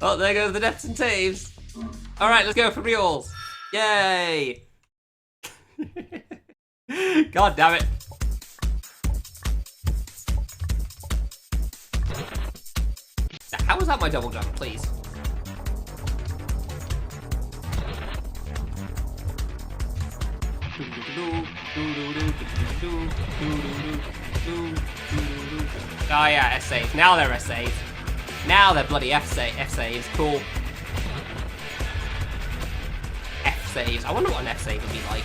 Oh, there goes the depths and saves. Alright, let's go for reals. Yay! God damn it. How was that my double jump, please? Oh yeah, F saves. Now they're F saves. Now they're bloody F saves. Cool. F saves. I wonder what an F save would be like.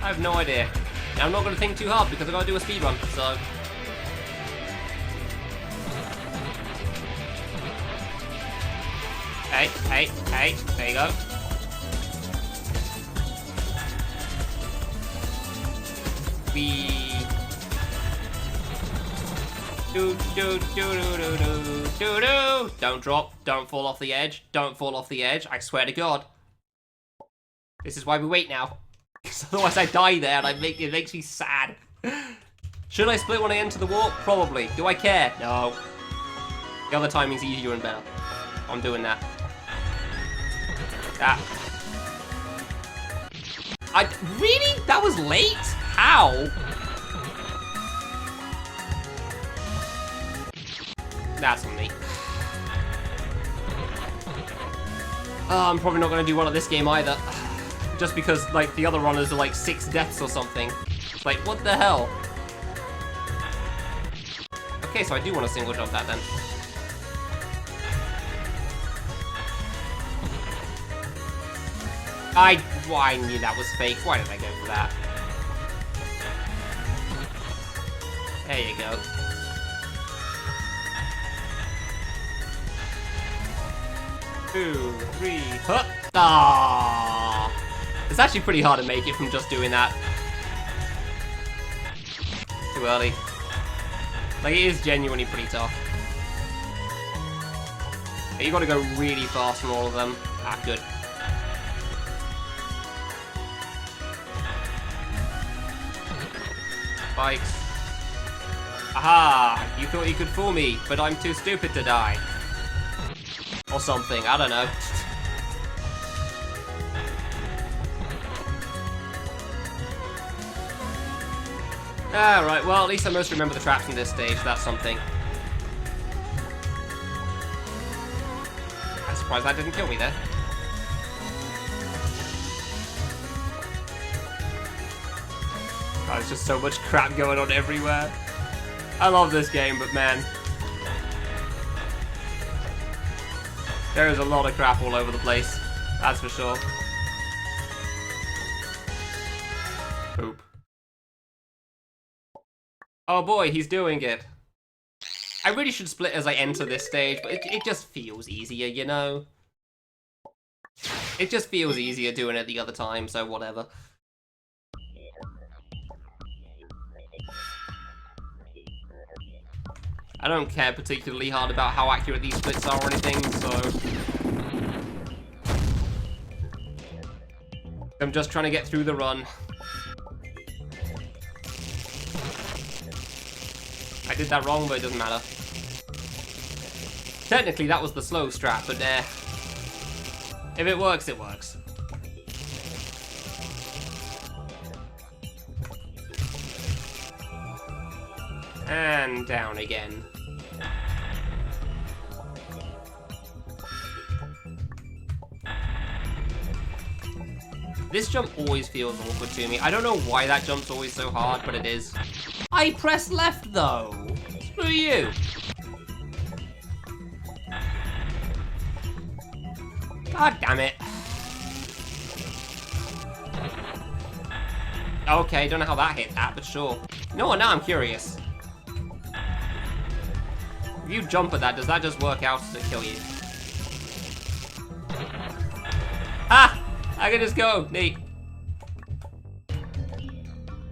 I have no idea. I'm not going to think too hard because I've got to do a speed run, so... Hey, there you go. Don't drop, don't fall off the edge, don't fall off the edge, I swear to God. This is why we wait now. Because otherwise I die there and it makes me sad. Should I split when I enter the warp? Probably. Do I care? No. The other timing's easier and better. I'm doing that. Really? That was late? How? That's on me. I'm probably not going to do well at this game either. Just because, like, the other runners are like 6 deaths or something. Like, what the hell? Okay, so I do want to single jump that then. I knew that was fake. Why did I go for that? There you go. Two, three, huh! Ah! It's actually pretty hard to make it from just doing that. Too early. Like, it is genuinely pretty tough. You gotta go really fast on all of them. Ah, good. Spikes. Aha! You thought you could fool me, but I'm too stupid to die. Or something, I don't know. Alright, well, at least I most remember the traps in this stage, that's something. I'm surprised that didn't kill me there. God, there's just so much crap going on everywhere. I love this game, but man. There is a lot of crap all over the place, that's for sure. Poop. Oh boy, he's doing it. I really should split as I enter this stage, but it just feels easier, you know? It just feels easier doing it the other time, so whatever. I don't care particularly hard about how accurate these splits are or anything, so... I'm just trying to get through the run. I did that wrong, but it doesn't matter. Technically, that was the slow strat, but if it works, it works. And down again. This jump always feels awkward to me. I don't know why that jump's always so hard, but it is. I pressed left, though. Screw you. God damn it. Okay, don't know how that hit that, but sure. You know what, now I'm curious. If you jump at that, does that just work out to kill you? Ah! I can just go. Neat.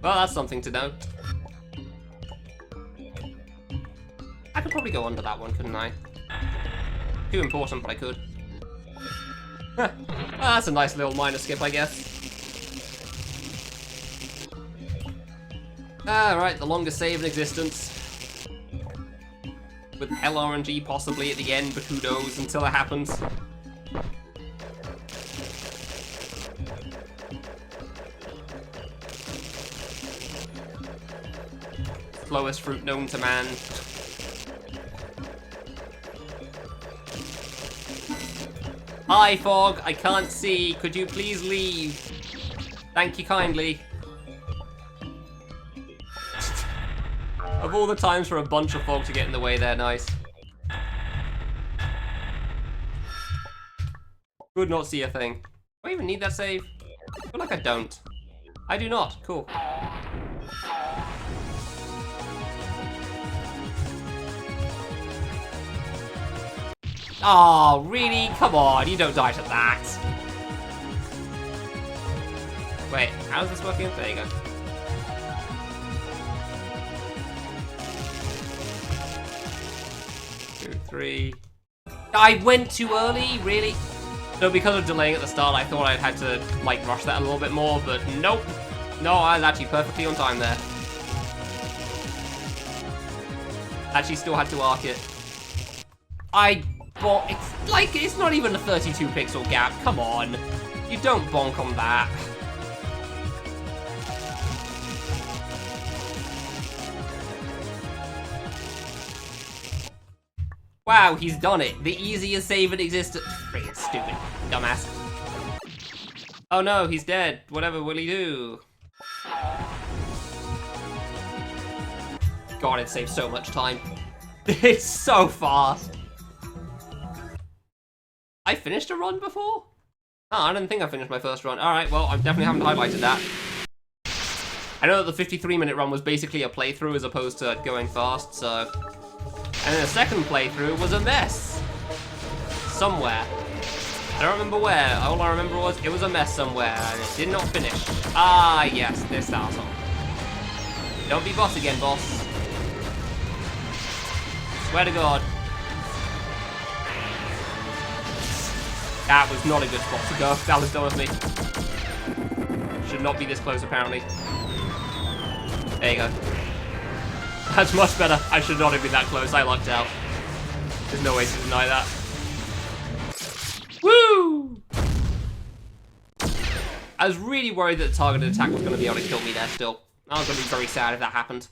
Well, that's something to note. I could probably go under that one, couldn't I? Too important, but I could. Well, that's a nice little minor skip, I guess. Alright, the longest save in existence. with hell RNG possibly at the end, but who knows until it happens. Slowest fruit known to man. Hi, Fog. I can't see. Could you please leave? Thank you kindly. Of all the times for a bunch of fog to get in the way there, nice. Could not see a thing. Do I even need that save? I feel like I don't. I do not. Cool. Oh, really? Come on, you don't die to that. Wait, how's this working? There you go. Two, three. I went too early? Really? No, because of delaying at the start, I thought I'd had to, like, rush that a little bit more, but nope. No, I was actually perfectly on time there. Actually still had to arc it. But it's like, it's not even a 32 pixel gap. Come on. You don't bonk on that. Wow, he's done it. The easiest save in existence. Freaking stupid. Dumbass. Oh no, he's dead. Whatever will he do? God, it saves so much time. It's so fast. I finished a run before? Oh, I didn't think I finished my first run. Alright, well, I definitely haven't highlighted that. I know that the 53-minute run was basically a playthrough as opposed to going fast, so... And then the second playthrough was a mess. Somewhere. I don't remember where. All I remember was it was a mess somewhere, and it did not finish. Ah, yes, this asshole. Don't be boss again, boss. Swear to God. That was not a good spot to go. That was dumb of me. Should not be this close, apparently. There you go. That's much better. I should not have been that close. I lucked out. There's no way to deny that. Woo! I was really worried that the targeted attack was going to be able to kill me there still. I was going to be very sad if that happened.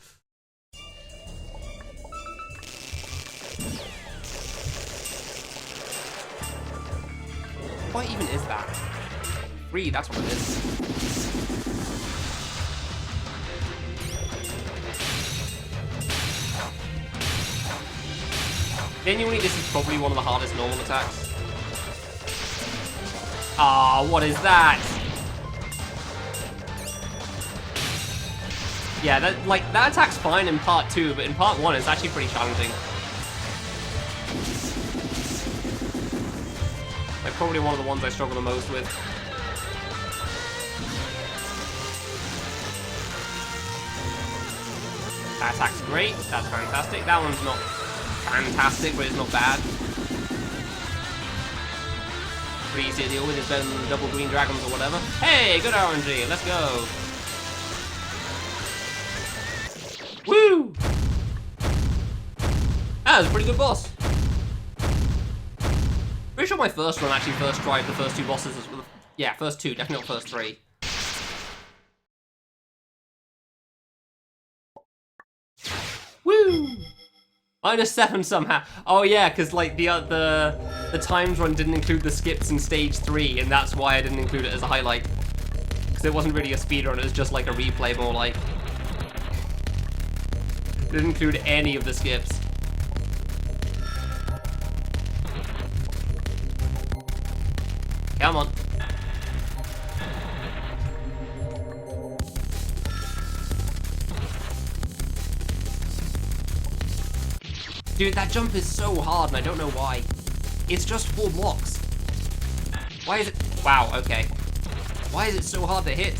What even is that? 3, that's what it is. Genuinely, this is probably one of the hardest normal attacks. Ah, what is that? Yeah, that attack's fine in part 2, but in part 1 it's actually pretty challenging. Like, probably one of the ones I struggle the most with. That attack's great, that's fantastic. That one's not fantastic, but it's not bad. Pretty easy to deal with, it's better than double green dragons or whatever. Hey, good RNG, let's go. Woo! That was a pretty good boss. Pretty sure my first run actually first tried the first 2 bosses as well. Yeah, first 2, definitely not first 3. Woo! -7 somehow. Oh yeah, because like the times run didn't include the skips in stage 3, and that's why I didn't include it as a highlight. Because it wasn't really a speedrun, it was just like a replay more like. It didn't include any of the skips. Come on. Dude, that jump is so hard, and I don't know why. It's just 4 blocks. Why is it... Wow, okay. Why is it so hard to hit?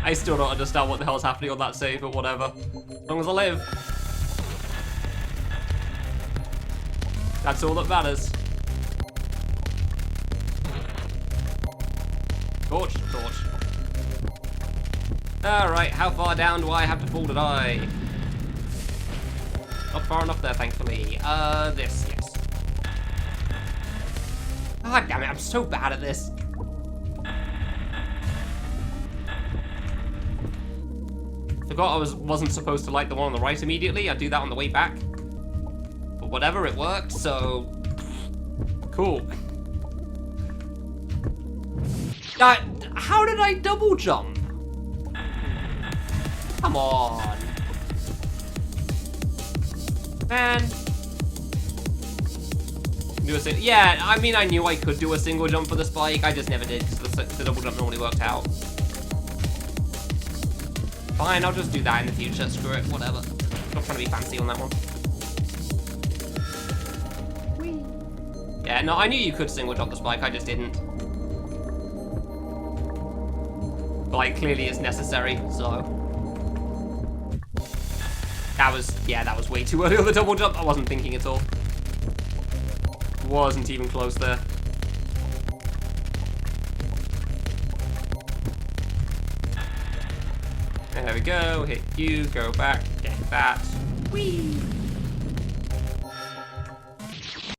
I still don't understand what the hell's happening on that save, but whatever. As long as I live. That's all that matters. Torch, torch. Alright, how far down do I have to fall to die? Not far enough there, thankfully. This, yes. God damn it, I'm so bad at this. Forgot I wasn't supposed to light the one on the right immediately. I'd do that on the way back. But whatever, it worked, so... Cool. How did I double jump? Come on. Man. Yeah, I mean, I knew I could do a single jump for the spike. I just never did because the double jump normally worked out. Fine, I'll just do that in the future. Screw it, whatever. Not trying to be fancy on that one. Whee. Yeah, no, I knew you could single jump the spike. I just didn't. But, like, clearly it's necessary, so... That was way too early on the double jump. I wasn't thinking at all. Wasn't even close there. There we go. Hit you. Go back. Get that. Whee!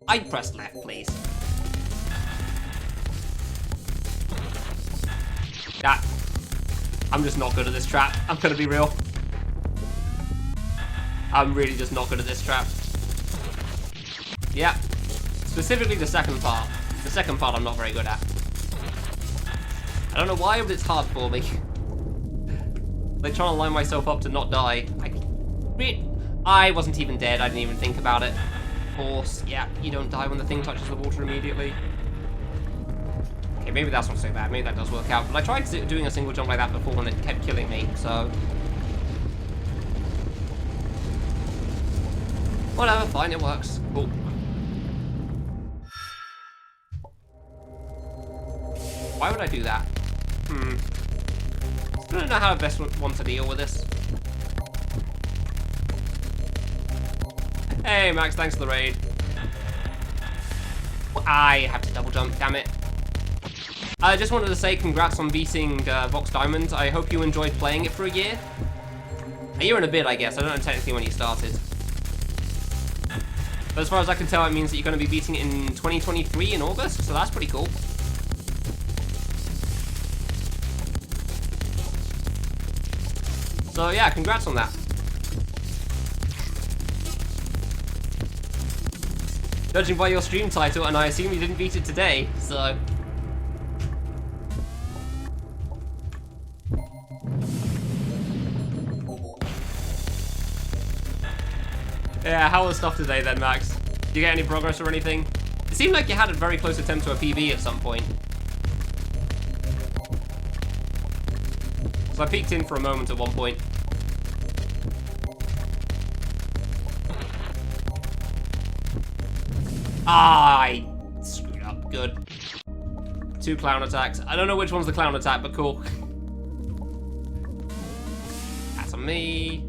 I pressed left, please. I'm just not good at this trap. I'm gonna be real. I'm really just not good at this trap. Yeah. Specifically the second part. The second part I'm not very good at. I don't know why, but it's hard for me. Like trying to line myself up to not die. I wasn't even dead. I didn't even think about it. Of course, yeah, you don't die when the thing touches the water immediately. Okay, maybe that's not so bad. Maybe that does work out. But I tried doing a single jump like that before and it kept killing me, so... Whatever, fine, it works. Cool. Why would I do that? I don't know how I best want to deal with this. Hey, Max, thanks for the raid. I have to double jump, damn it. I just wanted to say congrats on beating Vox Diamond. I hope you enjoyed playing it for a year. A year and a bit, I guess. I don't know technically when you started. But as far as I can tell, it means that you're going to be beating it in 2023 in August, so that's pretty cool. So yeah, congrats on that. Judging by your stream title, and I assume you didn't beat it today, so... Yeah, how was stuff today then, Max? Did you get any progress or anything? It seemed like you had a very close attempt to a PB at some point. So I peeked in for a moment at one point. I screwed up. Good. 2 clown attacks. I don't know which one's the clown attack, but cool. That's on me.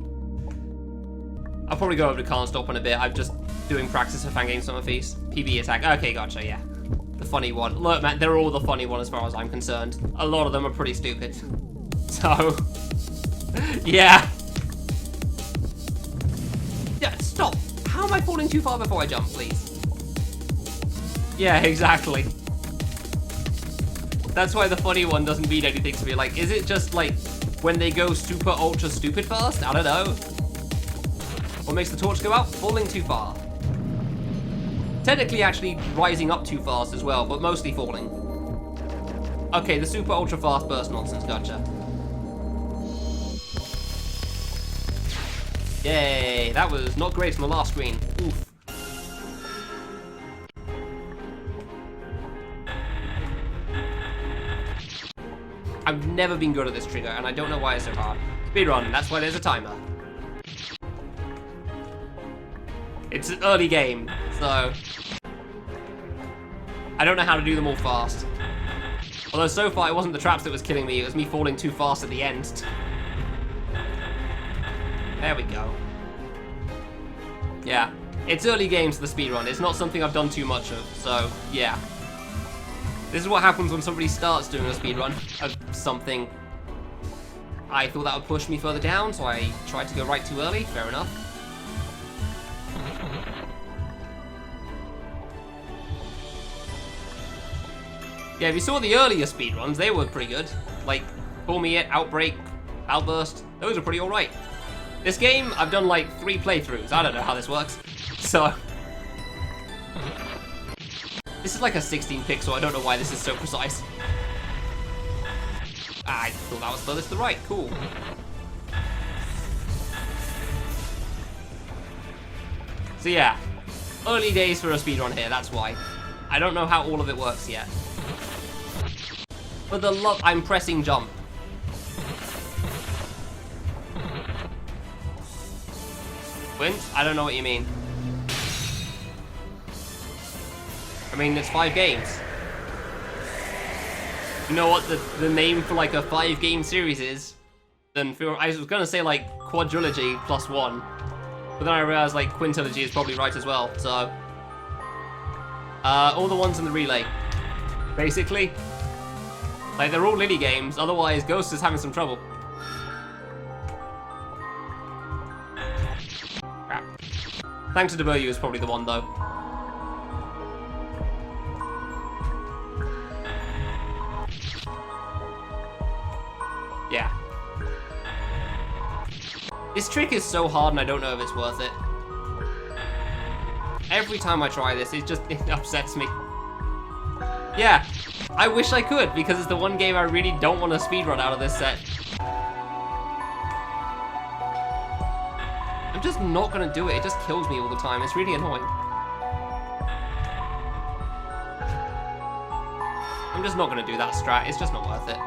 I'll probably go over to Can't Stop in a bit. I'm just doing practice for Fangame Summer Feast. PB attack. Okay, gotcha, yeah. The funny one. Look, man, they're all the funny one as far as I'm concerned. A lot of them are pretty stupid. So, yeah. Yeah, stop. How am I falling too far before I jump, please? Yeah, exactly. That's why the funny one doesn't mean anything to me. Like, is it just, like, when they go super ultra stupid fast? I don't know. What makes the torch go out? Falling too far. Technically, actually, rising up too fast as well, but mostly falling. Okay, the super ultra fast burst nonsense, gotcha. Yay, that was not great on the last screen. Oof. I've never been good at this trigger, and I don't know why it's so hard. Speedrun, that's why there's a timer. It's an early game, so... I don't know how to do them all fast. Although so far it wasn't the traps that was killing me, it was me falling too fast at the end. There we go. Yeah, it's early games for the speedrun. It's not something I've done too much of, so yeah. This is what happens when somebody starts doing a speedrun of something. I thought that would push me further down, so I tried to go right too early. Fair enough. Yeah, if you saw the earlier speedruns, they were pretty good. Like, Call Me It, Outbreak, Outburst, those are pretty alright. This game, I've done like 3 playthroughs. I don't know how this works. So... this is like a 16 pixel, I don't know why this is so precise. I thought that was furthest to the right, cool. So yeah, early days for a speedrun here, that's why. I don't know how all of it works yet. For the love, I'm pressing jump. Quint? I don't know what you mean. I mean, it's 5 games. You know what the name for like a 5-game series is? Then I was gonna say like quadrilogy plus 1, but then I realized like quintilogy is probably right as well. So all the ones in the relay, basically. Like they're all Lily games. Otherwise, Ghost is having some trouble. Crap. Thanks to W is probably the one though. Yeah. This trick is so hard and I don't know if it's worth it. Every time I try this, it upsets me. Yeah, I wish I could, because it's the one game I really don't want to speedrun out of this set. I'm just not gonna do it, it just kills me all the time, it's really annoying. I'm just not gonna do that strat, it's just not worth it.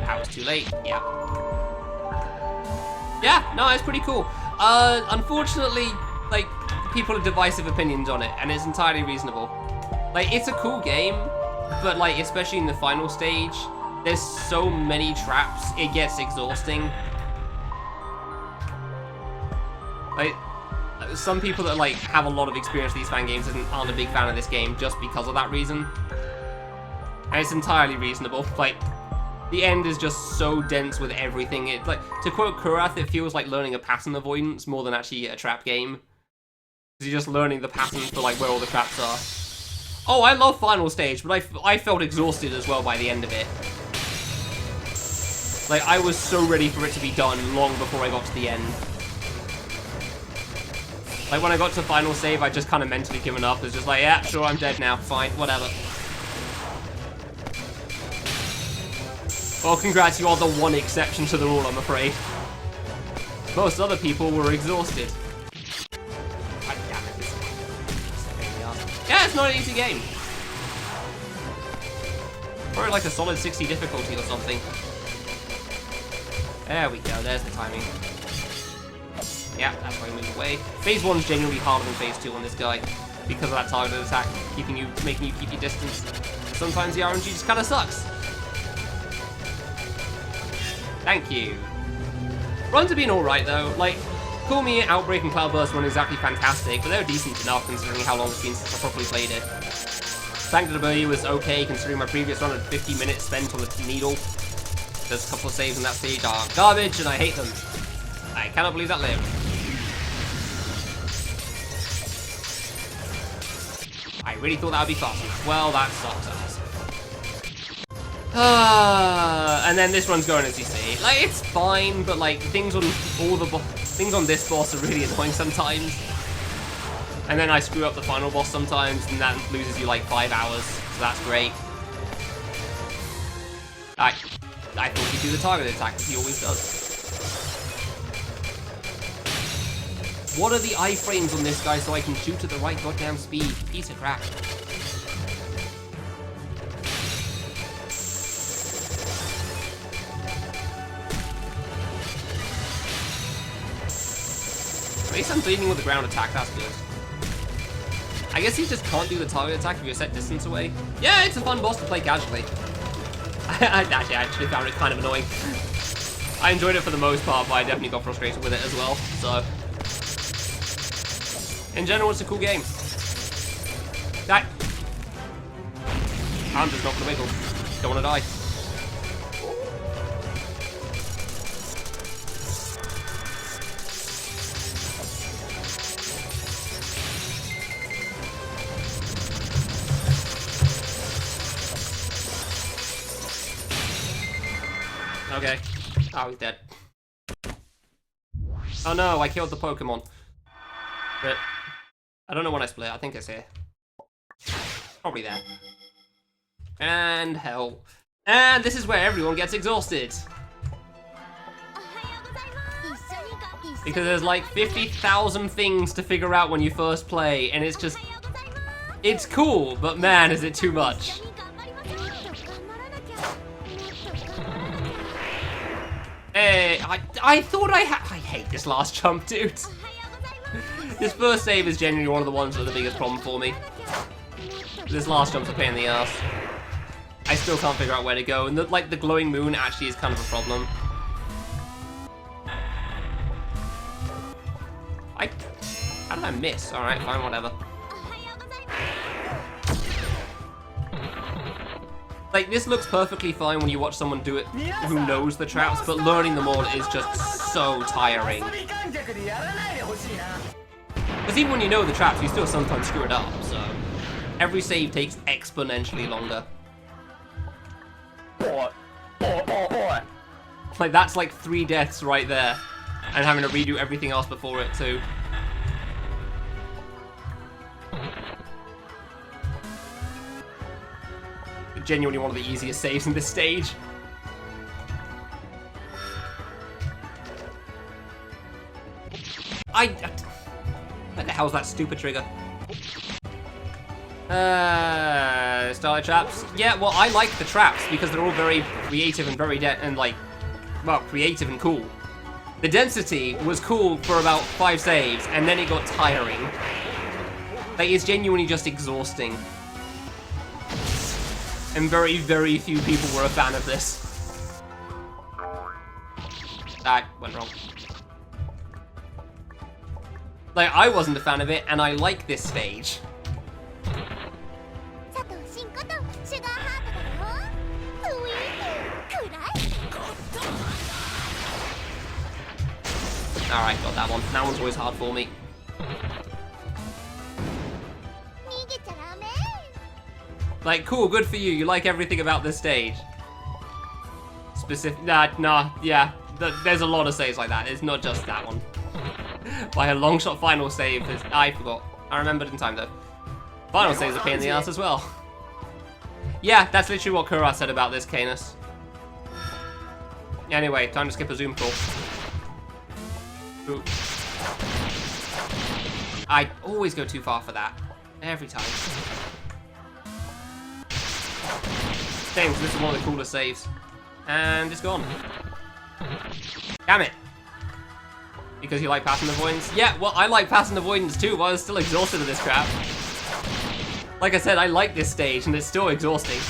That was too late, yeah. Yeah, no, it's pretty cool. Unfortunately, like, people have divisive opinions on it, and it's entirely reasonable. Like, it's a cool game, but like, especially in the final stage, there's so many traps, it gets exhausting. Like, some people that like have a lot of experience with these fan games aren't a big fan of this game just because of that reason. And it's entirely reasonable. Like, the end is just so dense with everything. It, like, to quote Kurath, it feels like learning a pattern avoidance more than actually a trap game. Because you're just learning the pattern for like where all the traps are. Oh, I love final stage, but I felt exhausted as well by the end of it. Like, I was so ready for it to be done long before I got to the end. Like, when I got to final save, I just kind of mentally given up. It's just like, yeah, sure, I'm dead now. Fine, whatever. Well, congrats, you are the one exception to the rule, I'm afraid. Most other people were exhausted. God damn it. Yeah, it's not an easy game. Probably like a solid 60 difficulty or something. There we go, there's the timing. Yeah, that's why we move away. Phase 1's genuinely harder than Phase 2 on this guy because of that targeted attack, making you keep your distance. Sometimes the RNG just kind of sucks. Thank you. Runs have been alright though. Like, Call Me It, Outbreak, and Cloudburst weren't exactly fantastic, but they were decent enough considering how long it's been since I properly played it. Sanctity was okay considering my previous run had 50 minutes spent on the needle. There's a couple of saves in that stage are garbage and I hate them. I cannot believe that lived. I really thought that would be fast enough. Well, that sucks ass. And then this one's going as you see. Like, it's fine, but like things on this boss are really annoying sometimes. And then I screw up the final boss sometimes, and that loses you like 5 hours. So that's great. I thought he'd do the target attack, as he always does. What are the iframes on this guy so I can shoot at the right goddamn speed? Piece of crap. At least I'm bleeding with the ground attack, that's good. I guess you just can't do the target attack if you're set distance away. Yeah, it's a fun boss to play casually. I actually found it kind of annoying. I enjoyed it for the most part, but I definitely got frustrated with it as well, so. In general, it's a cool game. Die. I'm just not gonna wiggle. Don't wanna die. Okay. Oh, he's dead. Oh no, I killed the Pokemon. But I don't know when I split. I think it's here. Probably there. And hell. And this is where everyone gets exhausted. Because there's like 50,000 things to figure out when you first play, and it's just... It's cool, but man, is it too much. Hey, I thought I hate this last jump, dude. This first save is genuinely one of the ones that are the biggest problem for me. This last jump's a pain in the ass. I still can't figure out where to go, and the glowing moon actually is kind of a problem. How did I miss? Alright, fine, whatever. Like, this looks perfectly fine when you watch someone do it who knows the traps, but learning them all is just so tiring. Because even when you know the traps, you still sometimes screw it up, so... Every save takes exponentially longer. Like, that's like 3 deaths right there. And having to redo everything else before it, too. Genuinely one of the easiest saves in this stage. What the hell's that stupid trigger? Starlight traps. Yeah, well, I like the traps because they're all very creative and very creative and cool. The density was cool for about 5 saves, and then it got tiring. Like, it's genuinely just exhausting. And very, very few people were a fan of this. That went wrong. Like, I wasn't a fan of it, and I like this stage. Alright, got that one. That one's always hard for me. Like, cool, good for you. You like everything about this stage. Yeah. There's a lot of saves like that. It's not just that one. By a long shot final save, I forgot. I remembered in time, though. Final save's a pain in the ass as well. Yeah, that's literally what Kura said about this, Canis. Anyway, time to skip a zoom call. Ooh. I always go too far for that. Every time. Damn, this is one of the coolest saves. And it's gone. Damn it. Because you like passive avoidance? Yeah, well, I like passive avoidance too, but I was still exhausted of this crap. Like I said, I like this stage, and it's still exhausting.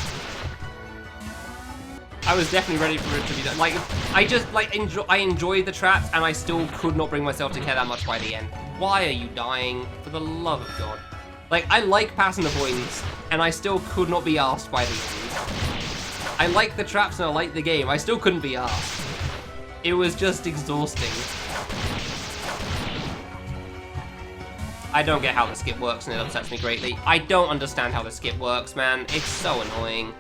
I was definitely ready for it to be done. Like, I just, like, I enjoyed the traps, and I still could not bring myself to care that much by the end. Why are you dying? For the love of God. Like, I like passive avoidance, and I still could not be asked by the end. I like the traps and I like the game. I still couldn't be asked. It was just exhausting. I don't get how the skip works, and it upsets me greatly. I don't understand how the skip works, man. It's so annoying.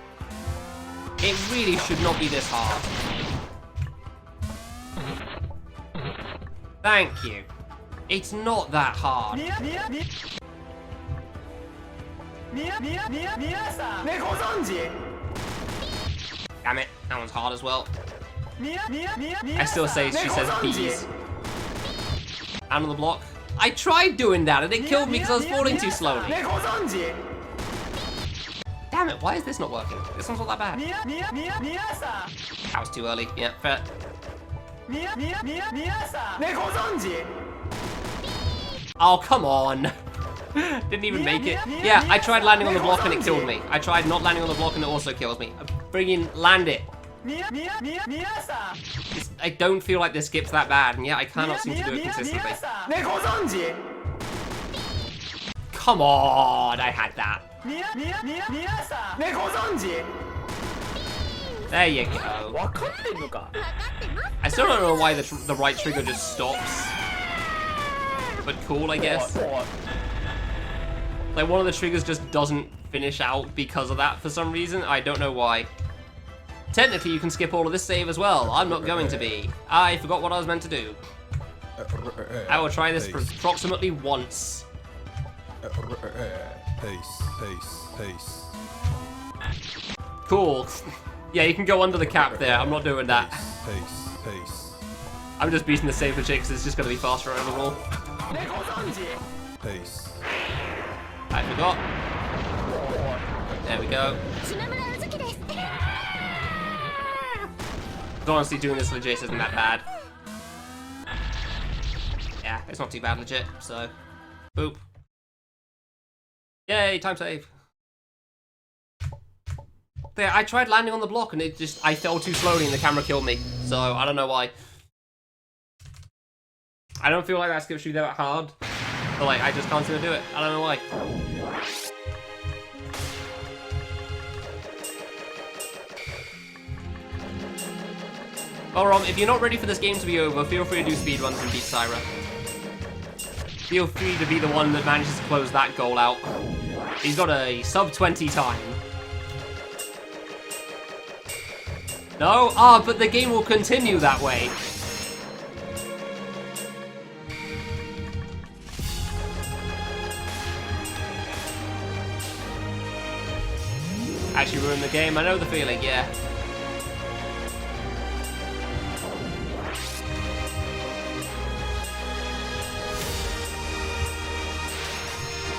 It really should not be this hard. Thank you. It's not that hard. Damn it, that one's hard as well. I still say she says bees. Out of the block. I tried doing that and it killed me because I was falling too slowly. Damn it, why is this not working? This one's not that bad. That was too early. Yeah, fair. Oh, come on. Didn't even make it. Yeah, I tried landing on the block and it killed me. I tried not landing on the block and it also kills me. Friggin' land it. I don't feel like this skip's that bad, and yet I cannot seem to do it consistently. come on, I had that. There you go. I still don't know why the right trigger just stops. But cool, I guess. Like, one of the triggers just doesn't finish out because of that for some reason. I don't know why. Technically, you can skip all of this save as well. I'm not going to be. I forgot what I was meant to do. I will try this for approximately once. Pace. Cool. Yeah, you can go under the cap there. I'm not doing that. Pace. I'm just beating the save legit because it's just going to be faster overall. Pace. I forgot. There we go. Honestly, doing this legit isn't that bad. Yeah, it's not too bad legit, so... Boop. Yay, time save. There, I tried landing on the block and it just... I fell too slowly and the camera killed me. So, I don't know why. I don't feel like that skip should be that hard. But, like, I just can't seem to do it. I don't know why. Well, if you're not ready for this game to be over, feel free to do speedruns and beat Syra. Feel free to be the one that manages to close that goal out. He's got a sub-20 time. No? Ah, but the game will continue that way. Actually ruined the game, I know the feeling, yeah.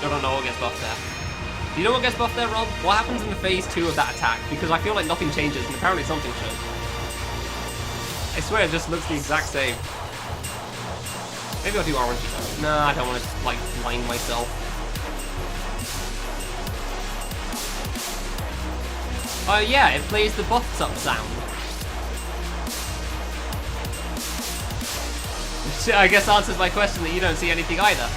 I don't know what gets buffed there. Do you know what gets buffed there, Rob? What happens in the phase 2 of that attack? Because I feel like nothing changes, and apparently something should. I swear it just looks the exact same. Maybe I'll do orange. Nah, I don't want to, like, blind myself. Oh yeah, it plays the buffed up sound. Which I guess answers my question that you don't see anything either.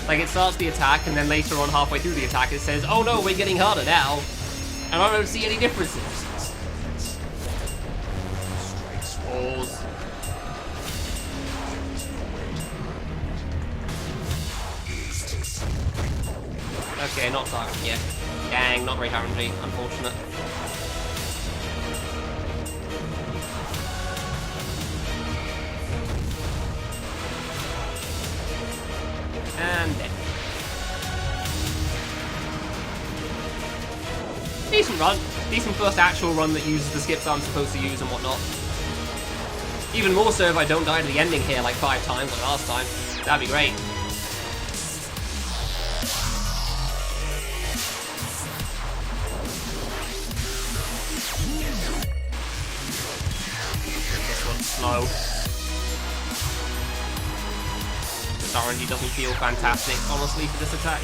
Like, it starts the attack, and then later on, halfway through the attack, it says, oh no, we're getting harder now. And I don't see any differences. Strikes, falls. Okay, not target yet. Dang, not very RNG, unfortunate. And then. Decent run. Decent first actual run that uses the skips I'm supposed to use and whatnot. Even more so if I don't die to the ending here like 5 times like last time. That'd be great. This one's slow. RNG doesn't feel fantastic, honestly, for this attack.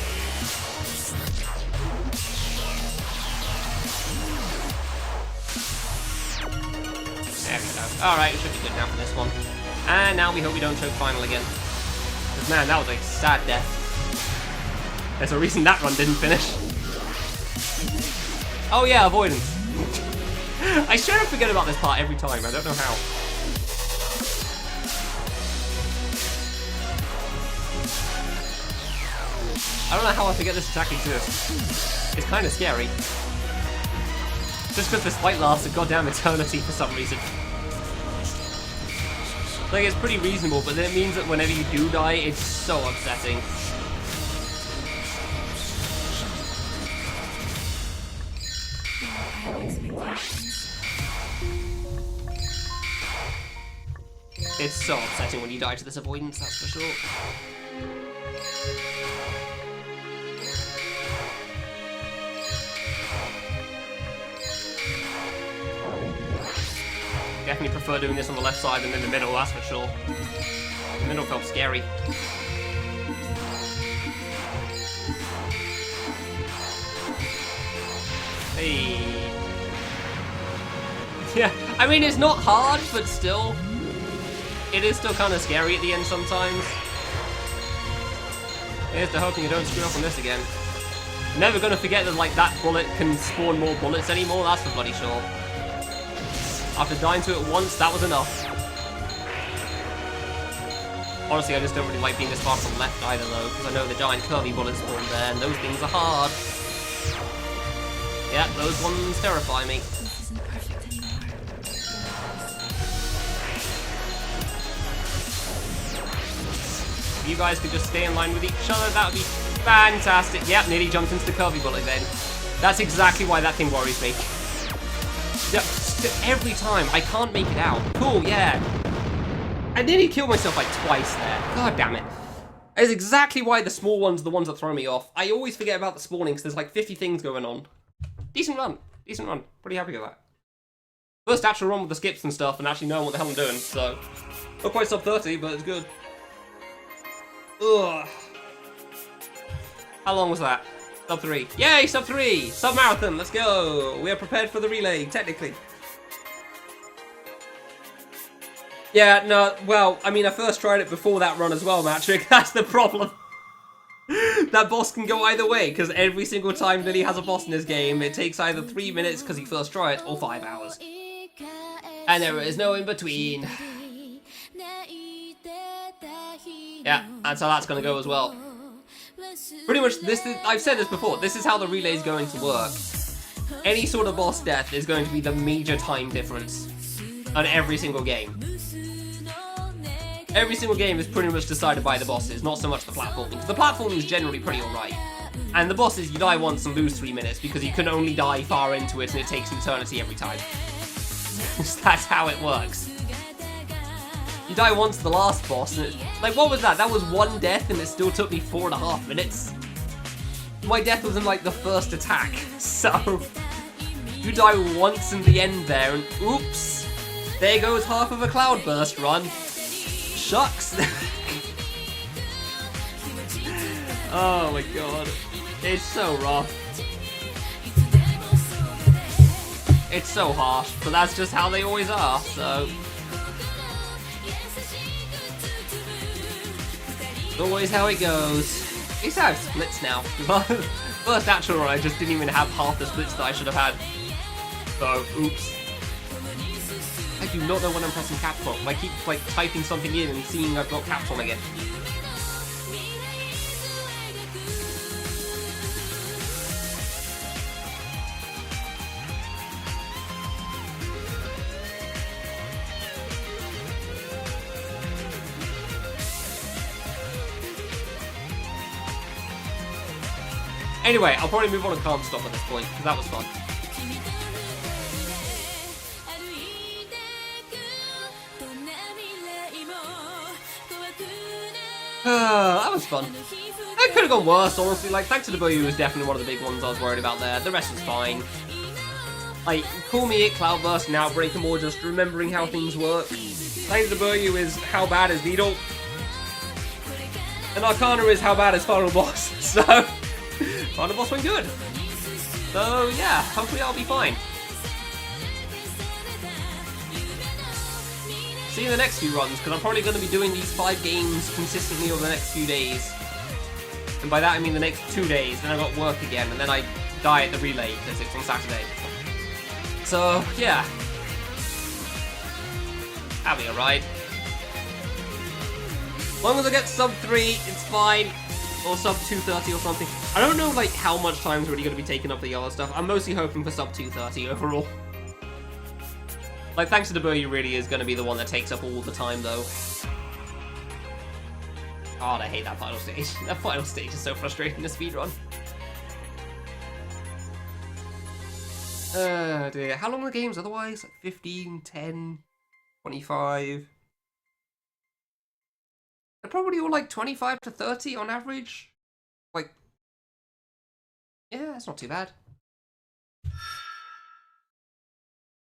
There we go. Alright, we should be good now for this one. And now we hope we don't choke final again. Because, man, that was a sad death. There's a reason that run didn't finish. Oh yeah, avoidance. I sure forget about this part every time, I don't know how. I don't know how I forget this attack exists. It's kind of scary. Just because this fight lasts a goddamn eternity for some reason. Like, it's pretty reasonable, but then it means that whenever you do die, it's so upsetting. It's so upsetting when you die to this avoidance, that's for sure. Definitely prefer doing this on the left side than in the middle, that's for sure. The middle felt scary. Hey. Yeah, I mean, it's not hard, but still. it is still kind of scary at the end sometimes. Here's to hoping you don't screw up on this again. Never gonna forget that, like, that bullet can spawn more bullets anymore, that's for bloody sure. After dying to it once, that was enough. Honestly, I just don't really like being this far from left either, though, because I know the giant curvy bullets spawn there, and those things are hard. Yeah, those ones terrify me. This isn't perfect anymore. If you guys could just stay in line with each other, that would be fantastic. Yep, nearly jumped into the curvy bullet then. That's exactly why that thing worries me. Yep, every time, I can't make it out. Cool, yeah. I nearly killed myself like twice there. God damn it. That is exactly why the small ones are the ones that throw me off. I always forget about the spawning because there's like 50 things going on. Decent run. Decent run. Pretty happy with that. First actual run with the skips and stuff and actually knowing what the hell I'm doing, so... Not quite sub 30, but it's good. Ugh. How long was that? Sub 3. Yay, sub 3! Sub-marathon, let's go! We are prepared for the relay, technically. Yeah, no, well, I mean, I first tried it before that run as well, Matrick. That's the problem. That boss can go either way, because every single time that he has a boss in his game, it takes either 3 minutes because he first tried it, or 5 hours. And there is no in between. Yeah, and so that's going to go as well. Pretty much, I've said this before, this is how the relay is going to work. Any sort of boss death is going to be the major time difference on every single game. Every single game is pretty much decided by the bosses, not so much the platforming. Because the platforming is generally pretty alright. And the bosses, you die once and lose 3 minutes because you can only die far into it and it takes eternity every time. That's how it works. You die once to the last boss and it's... Like, what was that? That was one death and it still took me 4.5 minutes. My death was in, like, the first attack. So, you die once in the end there and oops. There goes half of a cloudburst run. Shucks. Oh my god. It's so rough. It's so harsh, but that's just how they always are, so... It's always how it goes. At least I have splits now. First actual run, I just didn't even have half the splits that I should have had. So, oops. I do not know when I'm pressing Capcom. I keep like typing something in and seeing I've got Capcom again. Anyway, I'll probably move on to Calm Stop at this point, because that was fun. That was fun. That could have gone worse, honestly. Like, Thanks to the Boyu was definitely one of the big ones I was worried about there. The rest was fine. Like, Call Me It, Cloudburst, and Outbreak are more just remembering how things work. Thanks to the Boyu is how bad is Needle. And Arcana is how bad is Final Boss. So, Final Boss went good. So, yeah, hopefully I'll be fine. See you in the next few runs, because I'm probably going to be doing these 5 games consistently over the next few days. And by that I mean the next 2 days, then I got work again, and then I die at the relay, because it's on Saturday. So, yeah. That'll be alright. As long as I get sub 3, it's fine. Or sub 230 or something. I don't know, like, how much time's really going to be taken up the other stuff. I'm mostly hoping for sub 230 overall. Like, Thanks to the Boyu really is going to be the one that takes up all the time, though. God, I hate that final stage. That final stage is so frustrating to speedrun. Oh dear. How long are the games otherwise? Like 15, 10, 25? They're probably all like 25 to 30 on average. Like, yeah, that's not too bad.